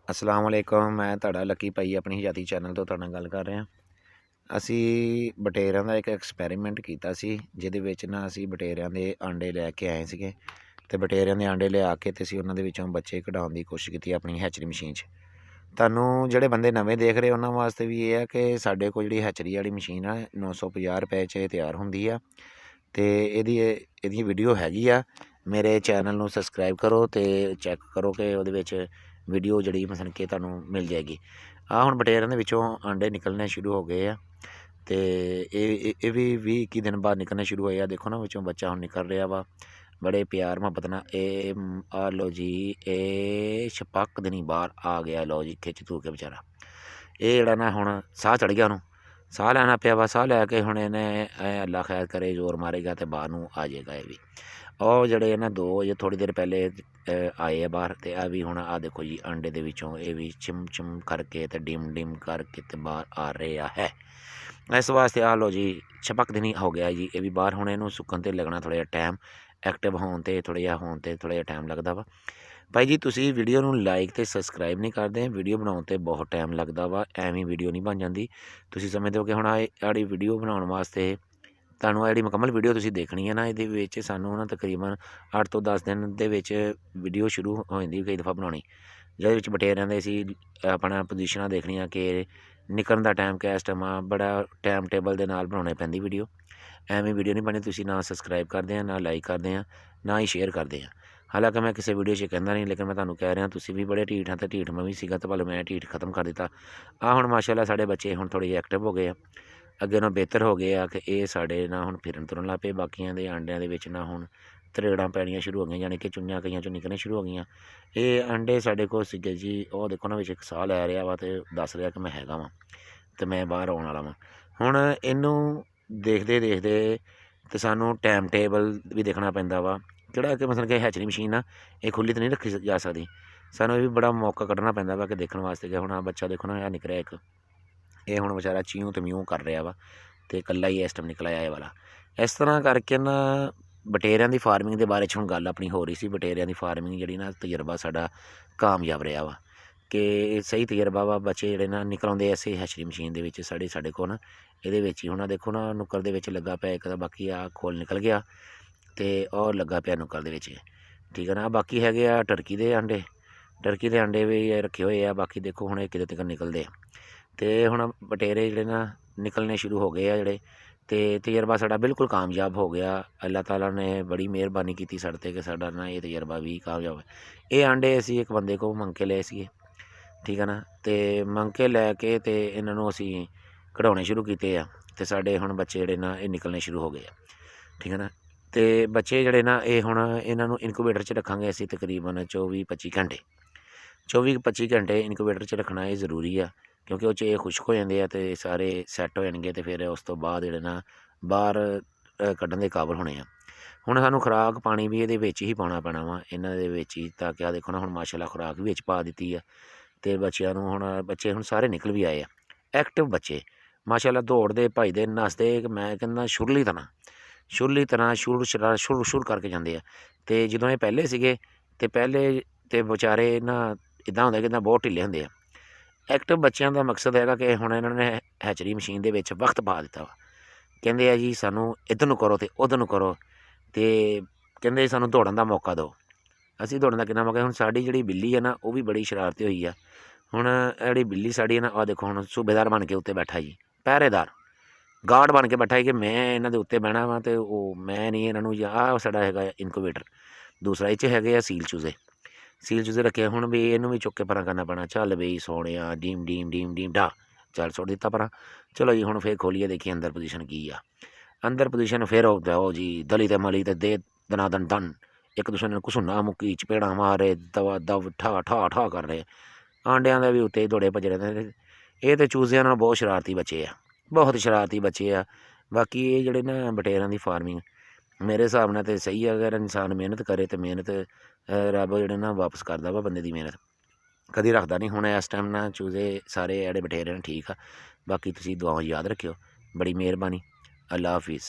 अस्सलाम वालेकुम। मैं ਤੁਹਾਡਾ ਲੱਕੀ ਭਾਈ ਆਪਣੀ ਹਜਾਤੀ ਚੈਨਲ ਤੋਂ ਤੁਹਾਡੇ ਨਾਲ ਗੱਲ ਕਰ ਰਿਹਾ। ਅਸੀਂ ਬਟੇਰਿਆਂ ਦਾ ਇੱਕ ਐਕਸਪੈਰੀਮੈਂਟ ਕੀਤਾ ਸੀ, ਜਿਹਦੇ ਵਿੱਚ ਨਾ ਅਸੀਂ ਬਟੇਰਿਆਂ ਦੇ ਆਂਡੇ ਲੈ ਕੇ ਆਏ ਸੀਗੇ ਤੇ ਬਟੇਰਿਆਂ ਦੇ ਆਂਡੇ ਲਿਆ ਕੇ ਤੇ ਅਸੀਂ ਉਹਨਾਂ ਦੇ ਵਿੱਚੋਂ ਬੱਚੇ ਕਢਾਉਣ ਦੀ ਕੋਸ਼ਿਸ਼ ਕੀਤੀ ਆਪਣੀ ਹੈਚਰੀ ਮਸ਼ੀਨ 'ਚ। ਤੁਹਾਨੂੰ ਜਿਹੜੇ ਬੰਦੇ ਨਵੇਂ ਦੇਖ ਰਹੇ ਉਹਨਾਂ ਵਾਸਤੇ ਵੀ ਇਹ ਹੈ ਕਿ ਸਾਡੇ ਕੋਲ ਜਿਹੜੀ ਹੈਚਰੀ ਵਾਲੀ ਮਸ਼ੀਨ ਆ 950 ਰੁਪਏ 'ਚ ਤਿਆਰ ਹੁੰਦੀ ਆ ਤੇ ਇਹਦੀ ਵੀਡੀਓ ਹੈਗੀ ਆ। ਮੇਰੇ ਚੈਨਲ ਨੂੰ ਸਬਸਕ੍ਰਾਈਬ ਕਰੋ ਤੇ ਚੈੱਕ ਕਰੋ ਕਿ ਉਹਦੇ ਵਿੱਚ ਵੀਡੀਓ ਜਿਹੜੀ ਮਤਲਬ ਕਿ ਤੁਹਾਨੂੰ ਮਿਲ ਜਾਏਗੀ। ਆਹ ਹੁਣ ਬਟੇਰਿਆਂ ਦੇ ਵਿੱਚੋਂ ਆਂਡੇ ਨਿਕਲਣੇ ਸ਼ੁਰੂ ਹੋ ਗਏ ਆ ਤੇ ਇਹ ਵੀ 20-21 ਦਿਨ ਬਾਅਦ ਨਿਕਲਣੇ ਸ਼ੁਰੂ ਹੋਏ ਆ। ਦੇਖੋ ਨਾ ਵਿੱਚੋਂ ਬੱਚਾ ਹੁਣ ਨਿਕਲ ਰਿਹਾ ਵਾ ਬੜੇ ਪਿਆਰ ਮੁਹੱਬਤ ਨਾਲ। ਇਹ ਆ ਲਓ ਜੀ, ਇਹ ਛਪੱਕ ਦਿਨੀ ਬਾਹਰ ਆ ਗਿਆ। ਲਓ ਜੀ, ਖਿੱਚ ਧੂ ਕੇ ਵਿਚਾਰਾ ਇਹ ਜਿਹੜਾ ਨਾ ਹੁਣ ਸਾਹ ਚੜ੍ਹ ਗਿਆ, ਉਹਨੂੰ ਸਾਹ ਲੈਣਾ ਪਿਆ ਵਾ। ਸਾਹ ਲੈ ਕੇ ਹੁਣ ਇਹਨੇ ਅੱਲਾ ਖੈਰ ਕਰੇ ਜ਼ੋਰ ਮਾਰੇਗਾ ਤੇ ਬਾਹਰ ਨੂੰ ਆ ਜਾਏਗਾ। ਇਹ ਵੀ ਉਹ ਜਿਹੜੇ ਇਹਨਾਂ ਦੋ ਜੇ ਥੋੜ੍ਹੀ ਦੇਰ ਪਹਿਲੇ ਆਏ ਆ ਬਾਹਰ ਤੇ ਆ ਵੀ ਹੁਣ ਆ ਦੇਖੋ ਜੀ ਆਂਡੇ ਦੇ ਵਿੱਚੋਂ ਇਹ ਵੀ ਚਿਮ ਚਿਮ ਕਰਕੇ ਤੇ ਡਿਮ ਡਿਮ ਕਰਕੇ ਤੇ ਬਾਹਰ ਆ ਰਿਹਾ ਹੈ। ਇਸ ਵਾਸਤੇ ਆ ਲਓ ਜੀ, ਛਪਕ ਦਿਨੀ ਹੋ ਗਿਆ ਜੀ ਇਹ ਵੀ ਬਾਹਰ। ਹੁਣ ਇਹਨੂੰ ਸੁੱਕਣ 'ਤੇ ਲੱਗਣਾ ਥੋੜ੍ਹਾ ਜਿਹਾ ਟਾਈਮ, ਐਕਟਿਵ ਹੋਣ 'ਤੇ ਥੋੜ੍ਹਾ ਜਿਹਾ ਟਾਈਮ ਲੱਗਦਾ ਵਾ। ਭਾਈ ਜੀ ਤੁਸੀਂ ਵੀਡੀਓ ਨੂੰ ਲਾਈਕ ਅਤੇ ਸਬਸਕ੍ਰਾਈਬ ਨਹੀਂ ਕਰਦੇ, ਵੀਡੀਓ ਬਣਾਉਣ 'ਤੇ ਬਹੁਤ ਟਾਈਮ ਲੱਗਦਾ ਵਾ, ਐਵੇਂ ਵੀਡੀਓ ਨਹੀਂ ਬਣ ਜਾਂਦੀ। ਤੁਸੀਂ ਸਮਝਦੇ ਹੋ ਕਿ ਹੁਣ ਜਿਹੜੀ ਵੀਡੀਓ ਬਣਾਉਣ ਵਾਸਤੇ ਤੁਹਾਨੂੰ ਜਿਹੜੀ ਮੁਕੰਮਲ ਵੀਡੀਓ ਤੁਸੀਂ ਦੇਖਣੀ ਹੈ ਨਾ, ਇਹਦੇ ਵਿੱਚ ਸਾਨੂੰ ਨਾ ਤਕਰੀਬਨ 8 ਤੋਂ 10 ਦਿਨ ਦੇ ਵਿੱਚ ਵੀਡੀਓ ਸ਼ੁਰੂ ਹੋ ਜਾਂਦੀ ਕਈ ਦਫਾ ਬਣਾਉਣੀ, ਜਿਹਦੇ ਵਿੱਚ ਬਟੇਰਿਆਂ ਦੇ ਅਸੀਂ ਆਪਣਾ ਪੋਜੀਸ਼ਨਾਂ ਦੇਖਣੀਆਂ ਕਿ ਨਿਕਲਣ ਦਾ ਟਾਈਮ ਕਿਸ ਟਾਈਮ ਆ। ਬੜਾ ਟਾਈਮ ਟੇਬਲ ਦੇ ਨਾਲ ਬਣਾਉਣੀ ਪੈਂਦੀ ਵੀਡੀਓ, ਐਵੇਂ ਵੀਡੀਓ ਨਹੀਂ ਬਣੀ। ਤੁਸੀਂ ਨਾ ਸਬਸਕ੍ਰਾਈਬ ਕਰਦੇ ਆ, ਨਾ ਲਾਈਕ ਕਰਦੇ ਆ, ਨਾ ਹੀ ਸ਼ੇਅਰ ਕਰਦੇ ਆ। ਹਾਲਾਂਕਿ ਮੈਂ ਕਿਸੇ ਵੀਡੀਓ 'ਚ ਕਹਿੰਦਾ ਨਹੀਂ, ਲੇਕਿਨ ਮੈਂ ਤੁਹਾਨੂੰ ਕਹਿ ਰਿਹਾ ਤੁਸੀਂ ਵੀ ਬੜੇ ਢੀਠ ਹਾਂ ਤੇ ਢੀਠ ਮੈਂ ਵੀ ਸੀਗਾ ਤੇ ਭਲੇ ਮੈਂ ਢੀਠ ਖਤਮ ਕਰ ਦਿੱਤਾ। ਆਹ ਹੁਣ ਮਾਸ਼ਾਅੱਲਾ ਸਾਡੇ ਬੱਚੇ ਹੁਣ ਥੋੜ੍ਹੇ ਜਿਹੇ ਐਕਟਿਵ ਹੋ ਗਏ ਆ, ਅੱਗੇ ਨਾਲੋਂ ਬਿਹਤਰ ਹੋ ਗਏ ਆ ਕਿ ਇਹ ਸਾਡੇ ਨਾਲ ਹੁਣ ਫਿਰਨ ਤੁਰਨ ਲੱਗ ਪਏ। ਬਾਕੀਆਂ ਦੇ ਆਂਡਿਆਂ ਦੇ ਵਿੱਚ ਨਾ ਹੁਣ ਤਰੇੜਾਂ ਪੈਣੀਆਂ ਸ਼ੁਰੂ ਹੋ ਗਈਆਂ, ਯਾਨੀ ਕਿ ਚੁੰਝਾਂ ਕਈਆਂ 'ਚੋਂ ਨਿਕਲਣੀਆਂ ਸ਼ੁਰੂ ਹੋ ਗਈਆਂ। ਇਹ ਆਂਡੇ ਸਾਡੇ ਕੋਲ ਸੀਗੇ ਜੀ, ਉਹ ਦੇਖੋ ਨਾ ਵਿੱਚ ਇੱਕ ਸਾਹ ਲੈ ਰਿਹਾ ਵਾ ਤੇ ਦੱਸ ਰਿਹਾ ਕਿ ਮੈਂ ਹੈਗਾ ਵਾਂ ਤੇ ਮੈਂ ਬਾਹਰ ਆਉਣ ਵਾਲਾ ਵਾਂ। ਹੁਣ ਇਹਨੂੰ ਦੇਖਦੇ ਦੇਖਦੇ ਤੇ ਸਾਨੂੰ ਟਾਈਮ ਟੇਬਲ ਵੀ ਦੇਖਣਾ ਪੈਂਦਾ ਵਾ, ਕਿਹੜਾ ਕਿ ਮਤਲਬ ਕਿ ਹੈਚਰੀ ਮਸ਼ੀਨ ਆ ਇਹ ਖੁੱਲ੍ਹੀ ਤਾਂ ਨਹੀਂ ਰੱਖੀ ਜਾ ਸਕਦੀ। ਸਾਨੂੰ ਇਹ ਵੀ ਬੜਾ ਮੌਕਾ ਕੱਢਣਾ ਪੈਂਦਾ ਵਾ ਕਿ ਦੇਖਣ ਵਾਸਤੇ ਕਿ ਹੁਣ ਆਹ ਬੱਚਾ ਦੇਖੋ ਨਾ, ਇਹ ਨਿਕਲਿਆ ਇੱਕ, ਇਹ ਹੁਣ ਵਿਚਾਰਾ ਚਿਊਂ ਤੇ ਮਿਊਂ ਕਰ ਰਿਹਾ ਵਾ ਤੇ ਇਕੱਲਾ ਹੀ ਇਸ ਟਾਈਮ ਨਿਕਲਿਆ ਇਹ ਵਾਲਾ। ਇਸ ਤਰ੍ਹਾਂ ਕਰਕੇ ਨਾ ਬਟੇਰਿਆਂ ਦੀ ਫਾਰਮਿੰਗ ਦੇ ਬਾਰੇ 'ਚ ਹੁਣ ਗੱਲ ਆਪਣੀ ਹੋ ਰਹੀ ਸੀ। ਬਟੇਰਿਆਂ ਦੀ ਫਾਰਮਿੰਗ ਜਿਹੜੀ ਨਾ ਤਜਰਬਾ ਸਾਡਾ ਕਾਮਯਾਬ ਰਿਹਾ ਵਾ ਕਿ ਸਹੀ ਤਜਰਬਾ ਵਾ। ਬੱਚੇ ਜਿਹੜੇ ਨਾ ਨਿਕਲ ਆਉਂਦੇ ਐਸੇ ਹੈਚਰੀ ਮਸ਼ੀਨ ਦੇ ਵਿੱਚ ਸਾਡੇ ਕੋਲ ਨਾ, ਇਹਦੇ ਵਿੱਚ ਹੀ ਹੁਣ ਦੇਖੋ ਨਾ ਨੁੱਕਰ ਦੇ ਵਿੱਚ ਲੱਗਾ ਪਿਆ ਇੱਕ ਤਾਂ, ਬਾਕੀ ਆ ਖੋਲ ਨਿਕਲ ਗਿਆ ਤੇ ਉਹ ਲੱਗਾ ਪਿਆ ਨੁੱਕਰ ਦੇ ਵਿੱਚ, ਠੀਕ ਹੈ ਨਾ। ਬਾਕੀ ਹੈਗੇ ਆ ਟਰਕੀ ਦੇ ਆਂਡੇ ਵੀ ਰੱਖੇ ਹੋਏ ਆ। ਬਾਕੀ ਦੇਖੋ ਹੁਣ ਇਹ ਕਿਤੇ ਤੱਕ ਨਿਕਲਦੇ ਆ ਤੇ ਹੁਣ ਬਟੇਰੇ ਜਿਹੜੇ ਨਾ ਨਿਕਲਣੇ ਸ਼ੁਰੂ ਹੋ ਗਏ ਆ ਜਿਹੜੇ, ਤੇ ਤਜਰਬਾ ਸਾਡਾ ਬਿਲਕੁਲ ਕਾਮਯਾਬ ਹੋ ਗਿਆ। ਅੱਲਾਹ ਤਾਲਾ ਨੇ ਬੜੀ ਮਿਹਰਬਾਨੀ ਕੀਤੀ ਸਾਡੇ 'ਤੇ ਕਿ ਸਾਡਾ ਨਾ ਇਹ ਤਜਰਬਾ ਵੀ ਕਾਮਯਾਬ ਹੈ। ਇਹ ਆਂਡੇ ਅਸੀਂ ਇੱਕ ਬੰਦੇ ਕੋਲ ਮੰਗ ਕੇ ਲਏ ਸੀਗੇ, ਠੀਕ ਹੈ ਨਾ, ਤੇ ਮੰਗ ਕੇ ਲੈ ਕੇ ਤੇ ਇਹਨਾਂ ਨੂੰ ਅਸੀਂ ਕਢਾਉਣੇ ਸ਼ੁਰੂ ਕੀਤੇ ਆ ਤੇ ਸਾਡੇ ਹੁਣ ਬੱਚੇ ਜਿਹੜੇ ਨਾ ਇਹ ਨਿਕਲਣੇ ਸ਼ੁਰੂ ਹੋ ਗਏ ਆ, ਠੀਕ ਹੈ ਨਾ। ਤੇ ਬੱਚੇ ਜਿਹੜੇ ਨਾ ਇਹ ਹੁਣ ਇਹਨਾਂ ਨੂੰ ਇਨਕੂਬੇਟਰ 'ਚ ਰੱਖਾਂਗੇ ਅਸੀਂ ਤਕਰੀਬਨ 24-25 ਘੰਟੇ। 24-25 ਘੰਟੇ ਇਨਕੂਬੇਟਰ 'ਚ ਰੱਖਣਾ ਇਹ ਜ਼ਰੂਰੀ ਆ, ਕਿਉਂਕਿ ਉਹ 'ਚ ਇਹ ਖੁਸ਼ਕ ਹੋ ਜਾਂਦੇ ਆ ਤੇ ਸਾਰੇ ਸੈੱਟ ਹੋ ਜਾਣਗੇ ਤੇ ਫਿਰ ਉਸ ਤੋਂ ਬਾਅਦ ਜਿਹੜੇ ਨਾ ਬਾਹਰ ਕੱਢਣ ਦੇ ਕਾਬਲ ਹੋਣੇ ਆ। ਹੁਣ ਸਾਨੂੰ ਖੁਰਾਕ ਪਾਣੀ ਵੀ ਇਹਦੇ ਵਿੱਚ ਹੀ ਪਾਉਣਾ ਪੈਣਾ ਵਾ, ਇਹਨਾਂ ਦੇ ਵਿੱਚ ਹੀ, ਤਾਂ ਕਿ ਆ ਦੇਖੋ ਨਾ ਹੁਣ ਮਾਸ਼ਾਅੱਲਾ ਖੁਰਾਕ ਵੀ ਵਿੱਚ ਪਾ ਦਿੱਤੀ ਆ ਤੇ ਬੱਚਿਆਂ ਨੂੰ ਬੱਚੇ ਹੁਣ ਸਾਰੇ ਨਿਕਲ ਵੀ ਆਏ ਆ, ਐਕਟਿਵ ਬੱਚੇ ਮਾਸ਼ਾਅੱਲਾ, ਦੌੜਦੇ ਭੱਜਦੇ ਨੱਸਦੇ, ਮੈਂ ਕਹਿੰਦਾ ਸ਼ੁਰਲੀ ਤਰ੍ਹਾਂ ਸ਼ੁਰ ਕਰਕੇ ਜਾਂਦੇ ਆ। ਤੇ ਜਦੋਂ ਇਹ ਪਹਿਲੇ ਸੀਗੇ ਤੇ ਪਹਿਲੇ ਤੇ ਵਿਚਾਰੇ ਨਾ ਇੱਦਾਂ ਹੁੰਦਾ ਕਿ ਇੱਦਾਂ ਬਹੁਤ ਢਿੱਲੇ ਹੁੰਦੇ ਆ। ਐਕਟਿਵ ਬੱਚਿਆਂ ਦਾ ਮਕਸਦ ਹੈਗਾ ਕਿ ਹੁਣ ਇਹਨਾਂ ਨੇ ਹੈਚਰੀ ਮਸ਼ੀਨ ਦੇ ਵਿੱਚ ਵਕਤ ਪਾ ਦਿੱਤਾ ਵਾ। ਕਹਿੰਦੇ ਆ ਜੀ ਸਾਨੂੰ ਇੱਧਰ ਨੂੰ ਕਰੋ ਅਤੇ ਉੱਧਰ ਨੂੰ ਕਰੋ, ਅਤੇ ਕਹਿੰਦੇ ਸਾਨੂੰ ਦੌੜਨ ਦਾ ਮੌਕਾ ਦਿਓ। ਅਸੀਂ ਦੌੜਨ ਦਾ ਕਿੰਨਾ ਮੌਕਾ, ਹੁਣ ਸਾਡੀ ਜਿਹੜੀ ਬਿੱਲੀ ਹੈ ਨਾ ਉਹ ਵੀ ਬੜੀ ਸ਼ਰਾਰਤੀ ਹੋਈ ਆ। ਹੁਣ ਜਿਹੜੀ ਬਿੱਲੀ ਸਾਡੀ ਹੈ ਨਾ, ਆਹ ਦੇਖੋ ਹੁਣ ਸੂਬੇਦਾਰ ਬਣ ਕੇ ਉੱਤੇ ਬੈਠਾ ਜੀ, ਪਹਿਰੇਦਾਰ ਗਾਰਡ ਬਣ ਕੇ ਬੈਠਾ ਕਿ ਮੈਂ ਇਹਨਾਂ ਦੇ ਉੱਤੇ ਬਹਿਣਾ ਵਾ ਅਤੇ ਉਹ ਮੈਂ ਨਹੀਂ ਇਹਨਾਂ ਨੂੰ। ਆਹ ਸਾਡਾ ਹੈਗਾ ਇਨਕੂਬੇਟਰ। ਦੂਸਰਾ ਇਹ 'ਚ ਹੈਗੇ ਆ ਸੀਲ ਚੂਜ਼ੇ ਰੱਖੇ। ਹੁਣ ਵੀ ਇਹਨੂੰ ਵੀ ਚੁੱਕ ਕੇ ਪਰਾਂ ਕਰਨਾ ਪੈਣਾ। ਚੱਲ ਬਈ ਸੋਹਣਿਆ, ਡੀਮ ਡਾ, ਚੱਲ ਸੁੱਟ ਦਿੱਤਾ ਪਰਾਂ। ਚਲੋ ਜੀ ਹੁਣ ਫਿਰ ਖੋਲੀਏ, ਦੇਖੀਏ ਅੰਦਰ ਪੋਜੀਸ਼ਨ ਕੀ ਆ। ਅੰਦਰ ਪੋਜੀਸ਼ਨ ਫਿਰ ਉਹ ਜੀ ਦਲੀ ਤੇ ਮਲੀ ਤੇ ਦੇ ਦਨਾ ਦਨ ਇੱਕ ਦੂਸਰੇ ਨੂੰ ਘਸੁੰਨਾ ਮੁੱਕੀ, ਚਪੇੜਾਂ ਮਾਰੇ, ਦਵਾ ਦਵ ਠਾ ਕਰ ਰਹੇ। ਆਂਡਿਆਂ ਦੇ ਵੀ ਉੱਤੇ ਹੀ ਦੌੜੇ ਭੱਜ ਰਹੇ ਨੇ। ਇਹ ਤਾਂ ਚੂਜ਼ਿਆਂ ਨਾਲ ਬਹੁਤ ਸ਼ਰਾਰਤੀ ਬੱਚੇ ਆ, ਬਾਕੀ ਇਹ ਜਿਹੜੇ ਨਾ ਬਟੇਰਿਆਂ ਦੀ ਫਾਰਮਿੰਗ ਮੇਰੇ ਹਿਸਾਬ ਨਾਲ ਤਾਂ ਸਹੀ ਆ। ਅਗਰ ਇਨਸਾਨ ਮਿਹਨਤ ਕਰੇ ਤਾਂ ਮਿਹਨਤ ਰੱਬ ਜਿਹੜੇ ਨਾ ਵਾਪਸ ਕਰਦਾ ਵਾ ਬੰਦੇ ਦੀ ਮਿਹਨਤ, ਕਦੀ ਰੱਖਦਾ ਨਹੀਂ। ਹੁਣ ਇਸ ਟਾਈਮ ਨਾ ਚੂਜ਼ੇ ਸਾਰੇ ਜਿਹੜੇ ਬਟੇਰੇ ਨੇ ਠੀਕ ਆ। ਬਾਕੀ ਤੁਸੀਂ ਦੁਆਵਾਂ ਯਾਦ ਰੱਖਿਓ। ਬੜੀ ਮਿਹਰਬਾਨੀ। ਅੱਲਾ ਹਾਫਿਜ਼।